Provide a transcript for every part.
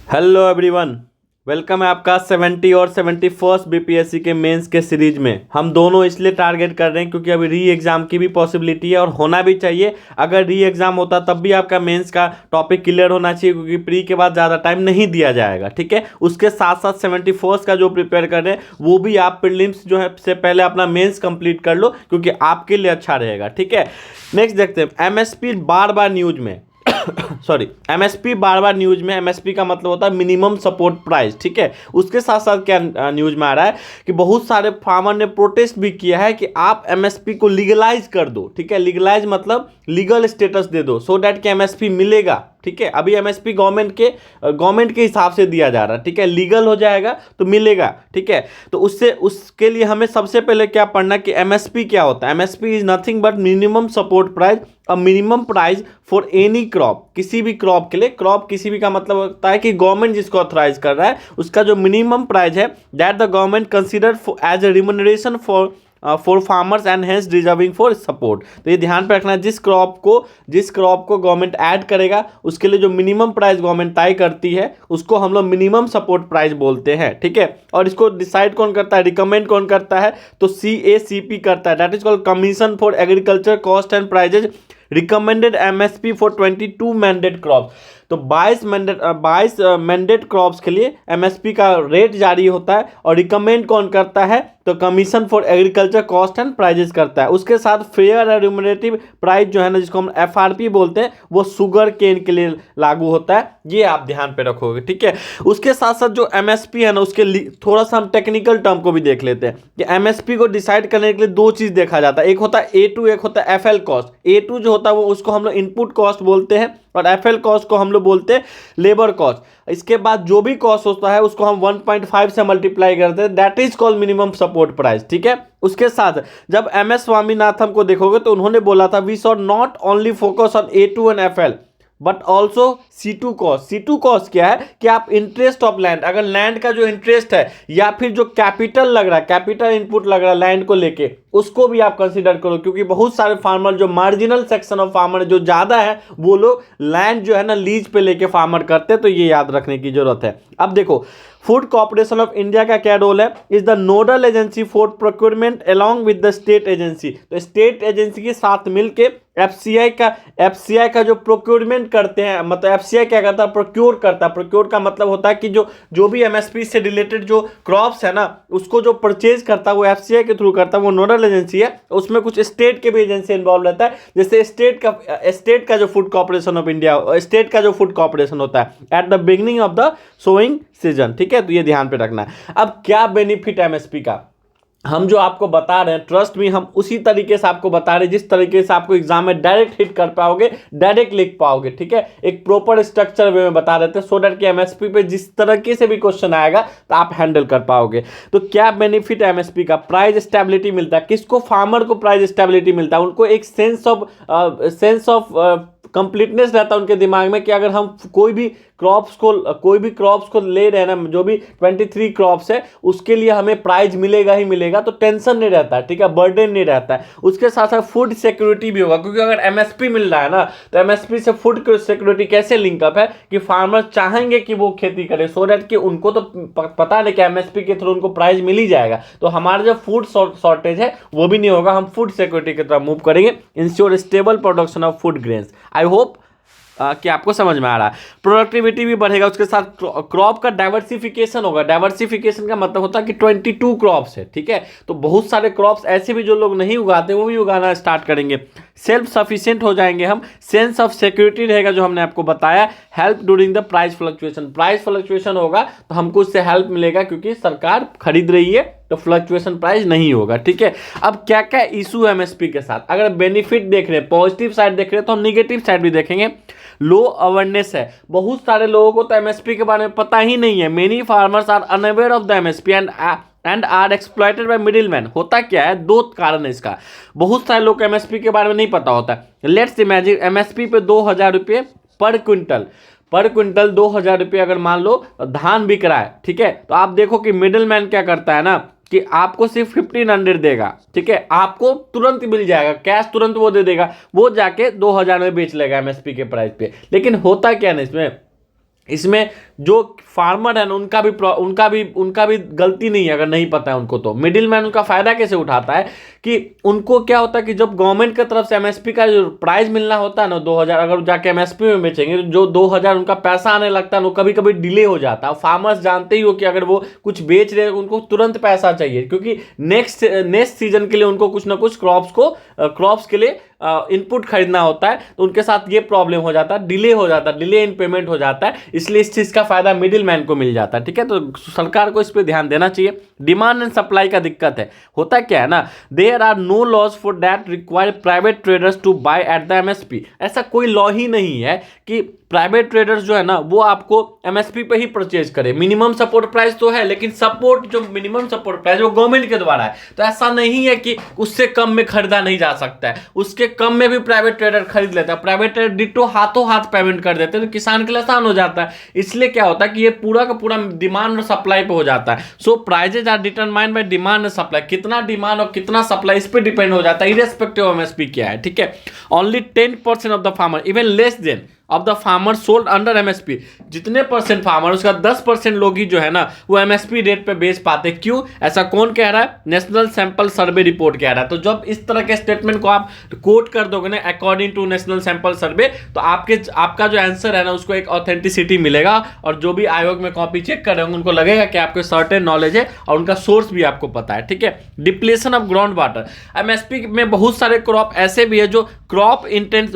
Hello everyone, welcome है आपका 70 और 71st बीपीएससी के मेंस के सीरीज में। हम दोनों इसलिए टारगेट कर रहे हैं क्योंकि अभी री एग्ज़ाम की भी पॉसिबिलिटी है और होना भी चाहिए। अगर री एग्ज़ाम होता तब भी आपका मेंस का टॉपिक क्लियर होना चाहिए क्योंकि प्री के बाद ज़्यादा टाइम नहीं दिया जाएगा। ठीक है, उसके साथ साथ 71st का जो प्रिपेयर कर रहे हैं वो भी आप प्रीलिम्स जो है से पहले अपना मेंस कंप्लीट कर लो क्योंकि आपके लिए अच्छा रहेगा। ठीक है, नेक्स्ट देखते हैं। एमएसपी बार बार न्यूज में सॉरी, एमएसपी बार बार न्यूज में। एमएसपी का मतलब होता है मिनिमम सपोर्ट प्राइस। ठीक है, उसके साथ साथ क्या न्यूज में आ रहा है कि बहुत सारे फार्मर ने प्रोटेस्ट भी किया है कि आप एमएसपी को लीगलाइज कर दो। ठीक है, लीगलाइज मतलब लीगल स्टेटस दे दो सो दैट कि एमएसपी मिलेगा। ठीक है, अभी एमएसपी गवर्नमेंट के हिसाब से दिया जा रहा है। ठीक है, लीगल हो जाएगा तो मिलेगा। ठीक है, तो उसके लिए हमें सबसे पहले क्या पढ़ना कि एमएसपी क्या होता है। MSP is nothing but minimum support price, a minimum price for any crop. किसी भी क्रॉप के लिए, क्रॉप किसी भी का मतलब होता है कि गवर्नमेंट जिसको ऑथराइज कर रहा है उसका जो मिनिमम प्राइस है that the government consider as a remuneration for farmers and hence deserving for support. तो ये ध्यान पे रखना है, जिस क्रॉप को गवर्नमेंट ऐड करेगा उसके लिए जो मिनिमम प्राइस गवर्नमेंट तय करती है उसको हम लोग मिनिमम सपोर्ट प्राइस बोलते हैं। ठीक है, और इसको डिसाइड कौन करता है, रिकमेंड कौन करता है, तो CACP करता है, that is called commission for agriculture cost and prices recommended MSP for 22 mandate crop. तो 22 मैंडेट क्रॉप्स के लिए एमएसपी का रेट जारी होता है और रिकमेंड कौन करता है, तो commission for agriculture cost and prices करता है। उसके साथ फेयर और रिम्यूनरेटिव प्राइस जो है ना, जिसको हम एफआरपी बोलते हैं, वो शुगर केन के लिए लागू होता है। ये आप ध्यान पे रखोगे। ठीक है, उसके साथ साथ जो एमएसपी है ना, उसके थोड़ा सा हम टेक्निकल टर्म को भी देख लेते हैं कि एमएसपी को डिसाइड करने के लिए दो चीज देखा जाता है, एक होता है A2, एक होता है FL कॉस्ट। A2 जो होता है वो उसको हम लोग इनपुट कॉस्ट बोलते हैं और FL कॉस्ट को हम लोग बोलते हैं लेबर कॉस्ट। इसके बाद जो भी कॉस्ट होता है उसको हम 1.5 से मल्टीप्लाई करते हैं, that is called minimum support price. ठीक है, उसके साथ जब MS स्वामीनाथन को देखोगे तो उन्होंने बोला था we should not only focus on A2 and FL but also C2 cost. C2 cost क्या है कि आप इंटरेस्ट ऑफ लैंड, अगर लैंड का जो इंटरेस्ट है या फिर जो कैपिटल लग रहा है, कैपिटल इनपुट लग रहा है लैंड को लेके, उसको भी आप कंसीडर करो क्योंकि बहुत सारे फार्मर जो मार्जिनल सेक्शन ऑफ फार्मर जो ज्यादा है वो लोग लैंड जो है ना लीज पे लेके फार्मर करते हैं। तो ये याद रखने की जरूरत है। अब देखो, फूड कॉर्पोरेशन ऑफ इंडिया का क्या रोल है, is the nodal agency for procurement along with the state agency. तो स्टेट एजेंसी के साथ मिलके एफसीआई का जो प्रोक्योरमेंट करते हैं, मतलब एफसीआई क्या करता है, प्रोक्योर करता है। प्रोक्योर का मतलब होता है कि जो भी एमएसपी से रिलेटेड जो क्रॉप्स है ना उसको जो परचेज करता है वो एफसीआई के थ्रू करता है, वो नोडल एजेंसी है। उसमें कुछ स्टेट के भी एजेंसी इन्वॉल्व रहता है, जैसे स्टेट का जो food corporation of India, state का जो फूड कॉर्पोरेशन होता है at the beginning of the sowing season. ठीक है, तो ये ध्यान पे रखना है। अब क्या बेनिफिट एमएसपी का, हम जो आपको बता रहे हैं, ट्रस्ट में हम उसी तरीके से आपको बता रहे हैं जिस तरीके से आपको एग्जाम में डायरेक्ट हिट कर पाओगे, डायरेक्ट लिख पाओगे। ठीक है, एक प्रॉपर स्ट्रक्चर वे में बता रहे थे सो दैट कि एमएसपी पे जिस तरीके से भी क्वेश्चन आएगा तो आप हैंडल कर पाओगे। तो क्या बेनिफिट है एमएसपी का, प्राइस स्टेबिलिटी मिलता है। किसको, फार्मर को प्राइस स्टेबिलिटी मिलता है, उनको एक सेंस ऑफ कंप्लीटनेस रहता है उनके दिमाग में कि अगर हम कोई भी क्रॉप्स को ले रहे हैं ना, जो भी 23 क्रॉप्स है उसके लिए हमें प्राइस मिलेगा ही मिलेगा, तो टेंशन नहीं रहता है। ठीक है, बर्डन नहीं रहता है। उसके साथ साथ फूड सिक्योरिटी भी होगा क्योंकि अगर एमएसपी मिल रहा है ना तो एमएसपी से फूड सिक्योरिटी कैसे लिंकअप है कि फार्मर चाहेंगे कि वो खेती करें सो दैट कि उनको तो पता नहीं कि एमएसपी के थ्रू उनको प्राइस मिल ही जाएगा, तो हमारा जो फूड शॉर्टेज है वो भी नहीं होगा। हम फूड सिक्योरिटी की तरफ मूव करेंगे, ensure stable production of food grains. I hope कि आपको समझ में आ रहा है। प्रोडक्टिविटी भी बढ़ेगा, उसके साथ क्रॉप का डाइवर्सिफिकेशन होगा। डाइवर्सिफिकेशन का मतलब होता है कि 22 क्रॉप्स है। ठीक है, तो बहुत सारे क्रॉप्स ऐसे भी जो लोग नहीं उगाते वो भी उगाना स्टार्ट करेंगे, सेल्फ सफिशिएंट हो जाएंगे हम। सेंस ऑफ सिक्योरिटी रहेगा जो हमने आपको बताया। Help during the price fluctuation, price fluctuation होगा तो हमको उससे हेल्प मिलेगा क्योंकि सरकार खरीद रही है तो फ्लक्चुएशन प्राइस नहीं होगा। ठीक है, अब क्या क्या इशू है एमएसपी के साथ, अगर बेनिफिट देख रहे हैं, पॉजिटिव साइड देख रहे हैं तो हम निगेटिव साइड भी देखेंगे। लो अवेयरनेस है, बहुत सारे लोगों को तो एमएसपी के बारे में पता ही नहीं है। Many farmers are unaware of the MSP and are exploited by middle man. होता क्या है, दो कारण है इसका, बहुत सारे लोग एमएसपी के बारे में नहीं पता होता है। लेट्स इमेजिन एमएसपी पे 2000 रुपये पर क्विंटल 2000 रुपये अगर मान लो धान बिक रहा है। ठीक है, तो आप देखो कि मिडिल मैन क्या करता है ना कि आपको सिर्फ 1500 देगा। ठीक है, आपको तुरंत मिल जाएगा, कैश तुरंत वो दे देगा, वो जाके 2000 में बेच लेगा एमएसपी के प्राइस पे। लेकिन होता क्या ना इसमें जो फार्मर है ना उनका भी गलती नहीं है अगर नहीं पता है उनको। तो मिडिल मैन उनका फायदा कैसे उठाता है कि उनको क्या होता है कि जब गवर्नमेंट की तरफ से एमएसपी का जो प्राइस मिलना होता है ना 2000, अगर जाके एमएसपी में बेचेंगे तो जो 2000 उनका पैसा आने लगता है वो कभी कभी डिले हो जाता है। फार्मर्स जानते ही हो कि अगर वो कुछ बेच रहे हैं उनको तुरंत पैसा चाहिए, क्योंकि नेक्स्ट सीजन के लिए उनको कुछ ना कुछ क्रॉप्स के लिए इनपुट खरीदना होता है। तो उनके साथ ये प्रॉब्लम हो जाता है, डिले इन पेमेंट हो जाता है, इसलिए इस चीज का फायदा मिडिल मैन को मिल जाता है। ठीक है, तो सरकार को इस पर ध्यान देना चाहिए। डिमांड एंड सप्लाई का दिक्कत है, होता क्या है ना, there are no laws for that require private traders to buy at the MSP. ऐसा कोई लॉ ही नहीं है कि प्राइवेट ट्रेडर्स जो है ना वो आपको एमएसपी पे ही परचेज करे। मिनिमम सपोर्ट प्राइस तो है, लेकिन सपोर्ट जो मिनिमम सपोर्ट प्राइस वो गवर्नमेंट के द्वारा है, तो ऐसा नहीं है कि उससे कम में खरीदा नहीं जा सकता है, उसके कम में भी प्राइवेट ट्रेडर खरीद लेता है। प्राइवेट ट्रेडर डिटो हाथों हाथ पेमेंट कर देते हैं, तो किसान के लिए आसान हो जाता है। इसलिए क्या होता है कि ये पूरा का पूरा डिमांड और सप्लाई पे हो जाता है। So prices are determined by demand and supply, कितना डिमांड और कितना सप्लाई इस पे डिपेंड हो जाता है, इरेस्पेक्टिव ऑफ एमएसपी क्या है। ठीक है, only 10% of the farmer, even less than of the farmer sold under MSP. जितने परसेंट फार्मर, उसका 10% लोग ही जो है ना वो एमएसपी रेट पे बेच पाते। क्यों, ऐसा कौन कह रहा है? नेशनल सैंपल सर्वे रिपोर्ट कह रहा है। तो जब इस तरह के स्टेटमेंट को आप कोट कर दोगे ना according to national sample survey, तो आपका जो आंसर है ना उसको एक ऑथेंटिसिटी मिलेगा, और जो भी आयोग में कॉपी चेक कर रहे होंगे उनको लगेगा कि आपको सर्टेन नॉलेज है और उनका सोर्स भी आपको पता है। ठीक है, depletion of ground water, MSP में बहुत सारे क्रॉप ऐसे भी है जो क्रॉप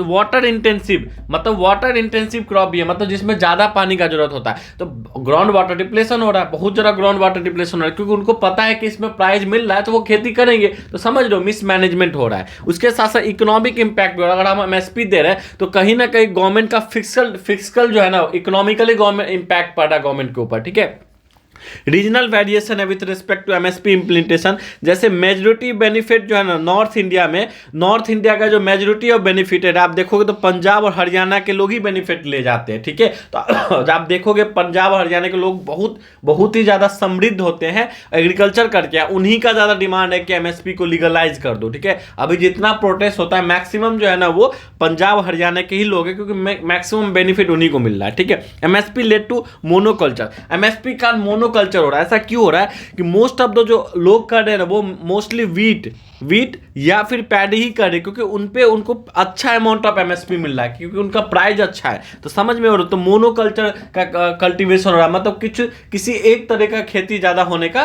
वाटर इंटेंसिव, मतलब वाटर इंटेंसिव क्रॉप भी है, मतलब जिसमें ज्यादा पानी का जरूरत होता है। तो ग्राउंड वाटर डिप्लेशन हो रहा है, बहुत ज्यादा ग्राउंड वाटर डिप्लेशन हो रहा है, क्योंकि उनको पता है कि इसमें प्राइस मिल रहा है तो वो खेती करेंगे। तो समझ लो मिसमैनेजमेंट हो रहा है। उसके साथ साथ इकोनॉमिक इंपैक्ट भी हो रहा है। अगर हम एमएसपी दे रहे हैं तो कहीं ना कहीं गवर्नमेंट का फिस्कल जो है ना इकोनॉमिकली गवर्नमेंट इंपैक्ट पड़ रहा है गवर्नमेंट के ऊपर। ठीक है, रीजनल वेरिएशन है with respect to MSP implementation. जैसे मेजोरिटी बेनिफिट जो है ना नॉर्थ इंडिया का जो मेजोरिटी ऑफ बेनिफिट है, आप देखोगे तो पंजाब और हरियाणा के लोग ही बेनिफिट ले जाते हैं। ठीक है, तो आप देखोगे पंजाब और हरियाणा के लोग बहुत ही ज्यादा समृद्ध होते हैं एग्रीकल्चर करके, उन्हीं का ज्यादा डिमांड है कि एमएसपी को लीगलाइज कर दो। ठीक है, अभी जितना प्रोटेस्ट होता है मैक्सिमम जो है ना वो पंजाब हरियाणा के ही लोग हैं, क्योंकि मैक्सिमम बेनिफिट उन्हीं को मिल रहा है। ठीक है, MSP led to monoculture, MSP का मोनोकल्चर हो रहा है। ऐसा क्यों हो रहा है कि मोस्ट ऑफ द जो लोग कर रहे हैं ना वो मोस्टली वीट या फिर पैडी ही कर रहे हैं, क्योंकि उनको अच्छा अमाउंट ऑफ एमएसपी मिल रहा है, क्योंकि उनका प्राइस अच्छा है। तो समझ में हो रहा है, तो मोनोकल्चर का कल्टीवेशन हो रहा है, मतलब किसी एक तरह का खेती ज्यादा होने का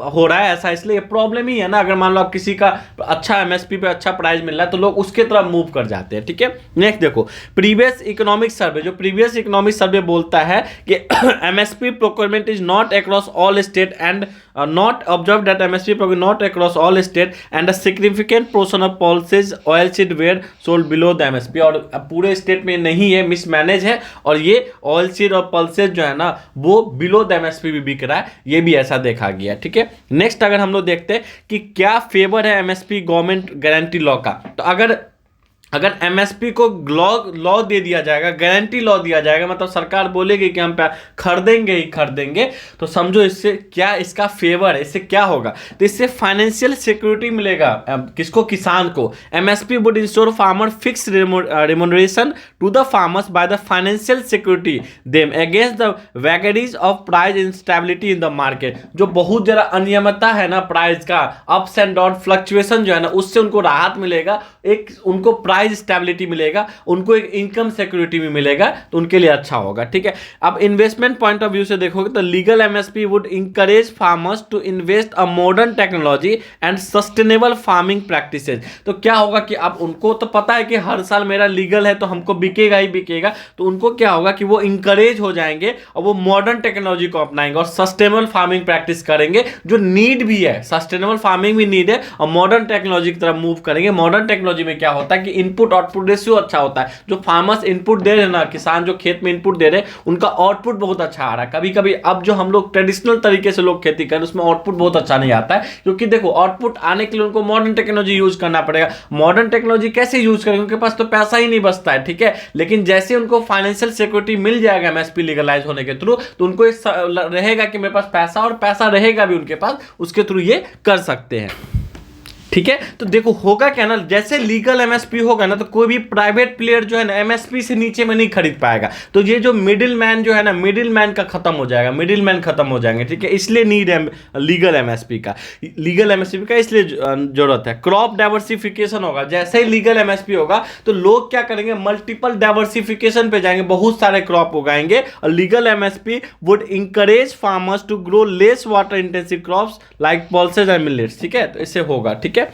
हो रहा है ऐसा। इसलिए प्रॉब्लम ही है ना, अगर मान लो आप किसी का अच्छा एमएसपी पे अच्छा प्राइस मिल रहा है तो लोग उसके तरफ मूव कर जाते हैं। ठीक है, नेक्स्ट देखो प्रीवियस इकोनॉमिक सर्वे, जो प्रीवियस इकोनॉमिक सर्वे बोलता है कि MSP procurement is not across all state and not observed that MSP program not across all state and a significant portion of pulses oilseed were sold below the MSP। और पूरे state में नहीं है, mismanage है, और ये oilseed और pulses जो है ना वो बिलो द एमएसपी भी बिक रहा है, ये भी ऐसा देखा गया। ठीक है, नेक्स्ट अगर हम लोग देखते हैं कि क्या फेवर है एमएसपी गवर्नमेंट गारंटी लॉ का, तो अगर एमएसपी को लॉ दे दिया जाएगा, गारंटी लॉ दिया जाएगा, मतलब सरकार बोलेगी कि हम खरीदेंगे, तो समझो इससे क्या इसका फेवर है, इससे क्या होगा, तो इससे फाइनेंशियल सिक्योरिटी मिलेगा किसको? किसान को। MSP would ensure farmer fix remuneration to the farmers by the financial security them against the vagaries of price instability in the market. जो बहुत ज्यादा अनियमितता है ना प्राइस का, अप्स एंड डाउन फ्लक्चुएशन जो है ना, उससे उनको राहत मिलेगा, एक उनको प्राइस स्टेबिलिटी मिलेगा, उनको एक इनकम सिक्योरिटी भी मिलेगा, तो उनके लिए अच्छा होगा। ठीक है, अब इन्वेस्टमेंट पॉइंट ऑफ व्यू से देखोगे तो legal MSP would encourage farmers to invest a modern technology and sustainable farming practices. तो क्या होगा कि अब उनको तो पता है कि हर साल मेरा लीगल है तो हमको बिकेगा ही बिकेगा, तो उनको क्या होगा कि वो इंकरेज हो जाएंगे और वो मॉडर्न टेक्नोलॉजी को अपनाएंगे और सस्टेनेबल फार्मिंग प्रैक्टिस करेंगे, जो नीड भी है, सस्टेनेबल फार्मिंग भी नीड है, और मॉडर्न टेक्नोलॉजी की तरफ मूव करेंगे। मॉडर्न टेक्नोलॉजी में क्या होता है कि इनपुट आउटपुट रेशियो अच्छा होता है। जो फार्मर्स इनपुट दे रहे हैं ना, किसान जो खेत में इनपुट दे रहे हैं, उनका आउटपुट बहुत अच्छा आ रहा है। कभी कभी अब जो हम लोग ट्रेडिशनल तरीके से लोग खेती करें उसमें आउटपुट बहुत अच्छा नहीं आता है, क्योंकि देखो आउटपुट आने के लिए उनको मॉडर्न टेक्नोलॉजी यूज करना पड़ेगा। मॉडर्न टेक्नोलॉजी कैसे यूज करेंगे, उनके पास तो पैसा ही नहीं बचता है। ठीक है, लेकिन जैसे उनको फाइनेंशियल सिक्योरिटी मिल जाएगा एमएसपी लीगलाइज होने के थ्रू, तो उनको एक रहेगा कि मेरे पास पैसा, और पैसा रहेगा भी उनके पास, उसके थ्रू ये कर सकते हैं। ठीक है। तो देखो होगा क्या ना, जैसे लीगल एमएसपी होगा ना तो कोई भी प्राइवेट प्लेयर जो है ना एमएसपी से नीचे में नहीं खरीद पाएगा। तो ये जो मिडिल मैन जो है ना, मिडिल मैन का खत्म हो जाएगा, मिडिल मैन खत्म हो जाएंगे, ठीक है। इसलिए नीड है लीगल एमएसपी का, लीगल एमएसपी का इसलिए जरूरत है। क्रॉप डाइवर्सिफिकेशन होगा, जैसे ही लीगल एमएसपी होगा तो लोग क्या करेंगे, मल्टीपल डाइवर्सिफिकेशन पे जाएंगे, बहुत सारे क्रॉप उगाएंगे। और legal MSP would encourage farmers to grow less water intensive crops like pulses and millets, ठीक है। तो इससे होगा, ठीक है।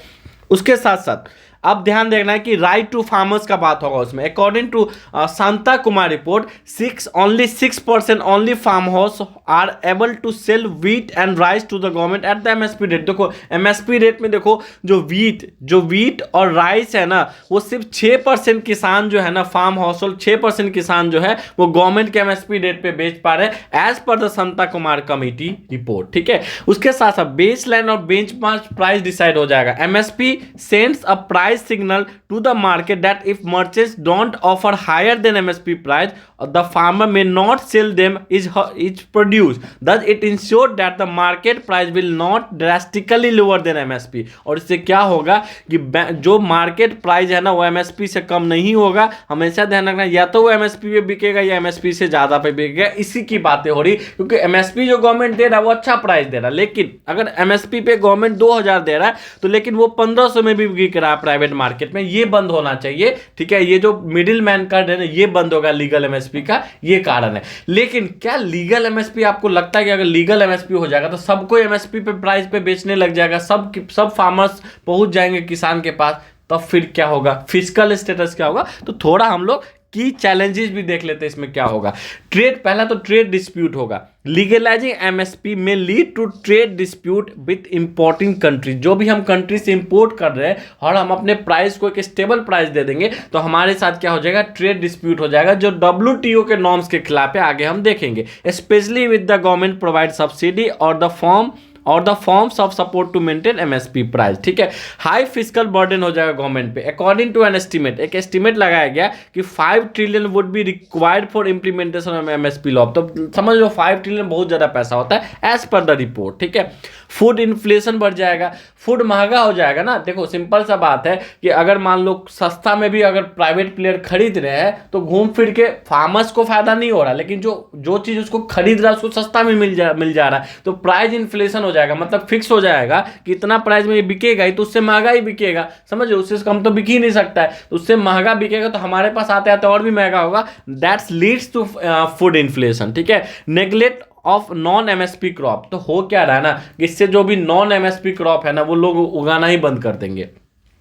उसके साथ साथ अब ध्यान देखना है कि राइट टू फार्मर्स का बात होगा उसमें। According to Shanta Kumar report, 6% only farm house are able to sell wheat and rice to the government at the MSP rate. देखो एमएसपी रेट में देखो जो व्हीट और राइस है ना, वो सिर्फ 6% किसान जो है ना, फार्म हाउस होल्ड 6% किसान जो है वो गवर्नमेंट के एमएसपी रेट पे बेच पा रहे हैं as per the Shanta Kumar committee report, ठीक है। उसके साथ साथ बेस लाइन और बेंचमार्क प्राइस डिसाइड हो जाएगा। MSP sends a price signal to the market that if merchants don't offer higher than MSP price, the farmer may not sell them is produce. Thus it ensures that the market price will not drastically lower than MSP। और इससे क्या होगा कि जो market price है ना वो MSP से कम नहीं होगा। हमेशा ध्यान रखना, या तो वो MSP पे बिकेगा या MSP से ज्यादा पे बिकेगा। इसी की बातें हो रही, क्योंकि MSP जो गवर्नमेंट दे रहा है वो अच्छा प्राइस दे रहा है, लेकिन अगर MSP पे गवर्नमेंट 2000 दे रहा है तो लेकिन वो 1500 में भी बिक रहा है प्राइवेट मार्केट में, ये बंद होना चाहिए, ठीक है। ये जो मिडिल मैन का है ये बंद होगा लीगल एमएसपी का, ये कारण है। लेकिन क्या लीगल एमएसपी, आपको लगता है कि अगर लीगल एमएसपी हो जाएगा तो सबको एमएसपी पे प्राइस पे बेचने लग जाएगा, सब फार्मर्स पहुंच जाएंगे किसान के पास, तब फिर क्या होगा, फिजिकल स्टेटस क्या होगा। तो थोड़ा हम लोग की चैलेंजेस भी देख लेते हैं इसमें क्या होगा। ट्रेड, पहला तो ट्रेड डिस्प्यूट होगा। लीगलाइजिंग एमएसपी में lead to trade dispute with importing country. जो भी हम कंट्री से इंपोर्ट कर रहे हैं और हम अपने प्राइस को एक स्टेबल प्राइस दे देंगे तो हमारे साथ क्या हो जाएगा, ट्रेड डिस्प्यूट हो जाएगा, जो WTO के नॉर्म्स के खिलाफ है। आगे हम देखेंगे। Specially with the government provide subsidy और the forms of support to maintain MSP price, ठीक है। हाई फिजिकल बर्डन हो जाएगा गवर्नमेंट पे। अकॉर्डिंग टू एन एस्टीमेट, एक एस्टीमेट लगाया गया कि 5 trillion would be required for implementation of MSP law. तो समझ लो 5 ट्रिलियन बहुत ज्यादा पैसा होता है एज पर द रिपोर्ट, ठीक है। फूड इन्फ्लेशन बढ़ जाएगा, फूड महंगा हो जाएगा ना। देखो सिंपल सा बात है कि अगर मान लो सस्ता में भी अगर प्राइवेट प्लेयर खरीद रहे हैं तो घूम फिर के फार्मर्स को फायदा नहीं हो रहा, लेकिन जो चीज उसको खरीद रहा है उसको सस्ता में मिल जा रहा है। तो प्राइस इन्फ्लेशन हो जाएगा, मतलब फिक्स हो जाएगा कि इतना प्राइस में ये बिकेगा ही, तो उससे महंगा ही बिकेगा, समझो। उससे कम तो बिक ही नहीं सकता है, तो उससे महंगा बिकेगा तो हमारे पास आते आते और भी महंगा होगा। That's leads to food inflation, ठीक है। Neglect of non MSP crop, तो हो क्या रहा है ना, इससे जो भी नॉन एमएसपी क्रॉप है ना वो लोग उगाना ही बंद कर देंगे।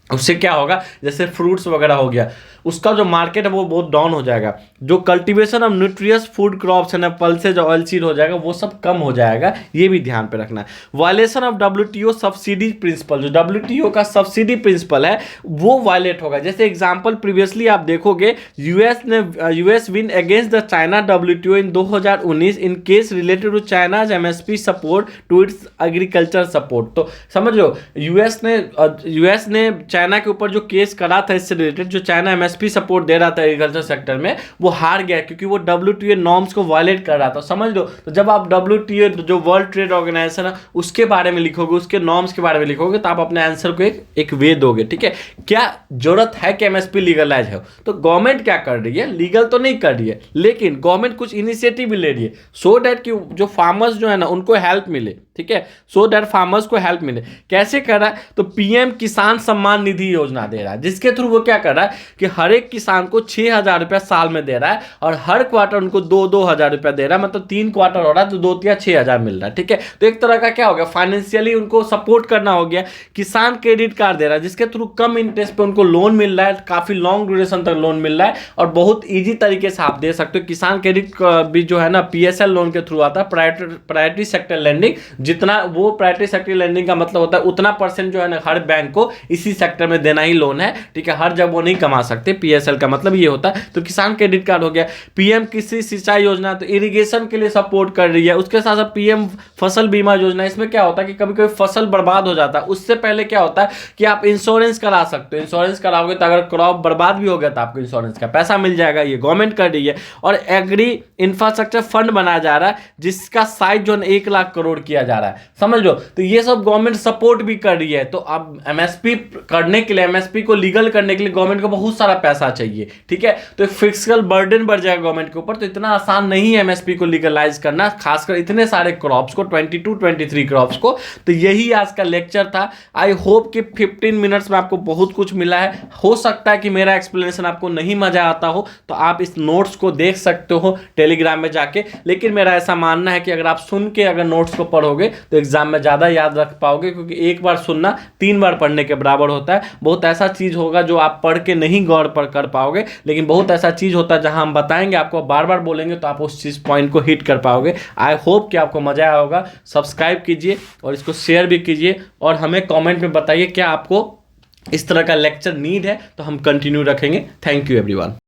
उससे क्या होगा, जैसे फ्रूट्स वगैरह हो गया, उसका जो मार्केट है वो बहुत डाउन हो जाएगा। जो cultivation of nutritious food crops है ना, पल्सेज ऑयल सीड हो जाएगा, वो सब कम हो जाएगा। ये भी ध्यान पे रखना है। Violation of WTO subsidy principle, जो WTO का सब्सिडी प्रिंसिपल है वो वायलेट होगा। जैसे एग्जांपल प्रीवियसली आप देखोगे, US win against the China WTO in 2019 in case related to China's MSP support to its agriculture support. तो समझ लो यूएस ने चाइना के ऊपर जो केस करा था इससे रिलेटेड, जो चाइना एमएसपी सपोर्ट दे रहा था एग्रीकल्चर सेक्टर में, वो हार गया क्योंकि वो WTO नॉर्म्स को वायलेट कर रहा था, समझ लो। तो जब आप WTO जो वर्ल्ड ट्रेड ऑर्गेनाइजेशन है उसके बारे में लिखोगे, उसके नॉर्म्स के बारे में लिखोगे, तो आप अपने आंसर को एक वे दोगे, ठीक है। क्या जरूरत है कि एमएसपी लीगलाइज हो, तो गवर्नमेंट क्या कर रही है, लीगल तो नहीं कर रही है, लेकिन गवर्नमेंट कुछ इनिशिएटिव भी ले रही है सो दैट कि जो फार्मर्स जो है ना उनको हेल्प मिले, ठीक है, सो दैट फार्मर्स को हेल्प मिले। कैसे कर रहा है, तो PM किसान सम्मान निधि योजना दे रहा है, जिसके थ्रू वो क्या कर रहा है कि हर एक किसान को 6000 रुपया साल में दे रहा है और हर क्वार्टर उनको 2-2 हजार रुपया दे रहा है, मतलब 3 क्वार्टर हो रहा है तो 2 या 6000 मिल रहा है, ठीक है। तो एक तरह का क्या हो गया, फाइनेंशियली उनको सपोर्ट करना हो गया। किसान क्रेडिट कार्ड दे रहा है, जिसके थ्रू कम इंटरेस्ट पे उनको लोन मिल रहा है, काफी लॉन्ग ड्यूरेशन तक लोन मिल रहा है और बहुत ईजी तरीके से आप दे सकते हो। किसान क्रेडिट भी जो है ना PSL लोन के थ्रू आता है, प्रायोरिटी सेक्टर लैंडिंग। जितना वो प्रायोरिटी सेक्टर लैंडिंग का मतलब होता है उतना % जो है ना हर बैंक को इसी सेक्टर में देना ही लोन है, ठीक है। हर जब वो नहीं कमा सकते, PSL का मतलब ये होता है। तो किसान क्रेडिट कार्ड हो गया। PM कृषि सिंचाई योजना, तो इरिगेशन के लिए सपोर्ट कर रही है। उसके साथ साथ PM फसल बीमा योजना, इसमें क्या होता है कि कभी कभी फसल बर्बाद हो जाता है, उससे पहले क्या होता है कि आप इंश्योरेंस करा सकते हो। इंश्योरेंस कराओगे तो अगर क्रॉप बर्बाद भी हो गया तो आपको इंश्योरेंस का पैसा मिल जाएगा, ये गवर्नमेंट कर रही है। और एग्री इंफ्रास्ट्रक्चर फंड बनाया जा रहा है जिसका साइज जो है 1 लाख करोड़ किया जा जा रहा है, समझ लो। तो ये सब गवर्नमेंट सपोर्ट भी कर रही है। तो अब एमएसपी करने के लिए, एमएसपी को लीगल करने के लिए गवर्नमेंट को बहुत सारा पैसा चाहिए, ठीक है। तो फिजिकल बर्डन बढ़ जाएगा गवर्नमेंट के ऊपर। तो इतना आसान नहीं है एमएसपी को लीगलाइज करना, खासकर इतने सारे क्रॉप्स को, 22-23 क्रॉप्स को। तो यही आज का लेक्चर था। आई होप कि 15 मिनट्स में आपको बहुत कुछ मिला है। हो सकता है कि मेरा एक्सप्लेनेशन आपको नहीं मजा आता हो, तो आप इस नोट्स को देख सकते हो टेलीग्राम में जाके। लेकिन मेरा ऐसा मानना है कि अगर आप सुन के अगर नोट्स को पढ़ोगे तो एग्जाम में ज़्यादा याद रख पाओगे, क्योंकि एक बार सुनना 3 बार पढ़ने के बराबर होता है। बहुत ऐसा चीज़ होगा जो आप पढ़ के नहीं गौर पर कर पाओगे, लेकिन बहुत ऐसा चीज़ होता है जहां हम बताएंगे, आपको बार बार बोलेंगे तो आप उस चीज़ पॉइंट को हिट कर पाओगे। आई होप कि आपको मजा आया होगा। सब्सक्राइब कीजिए और इसको शेयर भी कीजिए, और हमें कमेंट में बताइए क्या आपको इस तरह का लेक्चर नीड है, तो हम कंटिन्यू रखेंगे। Thank you everyone.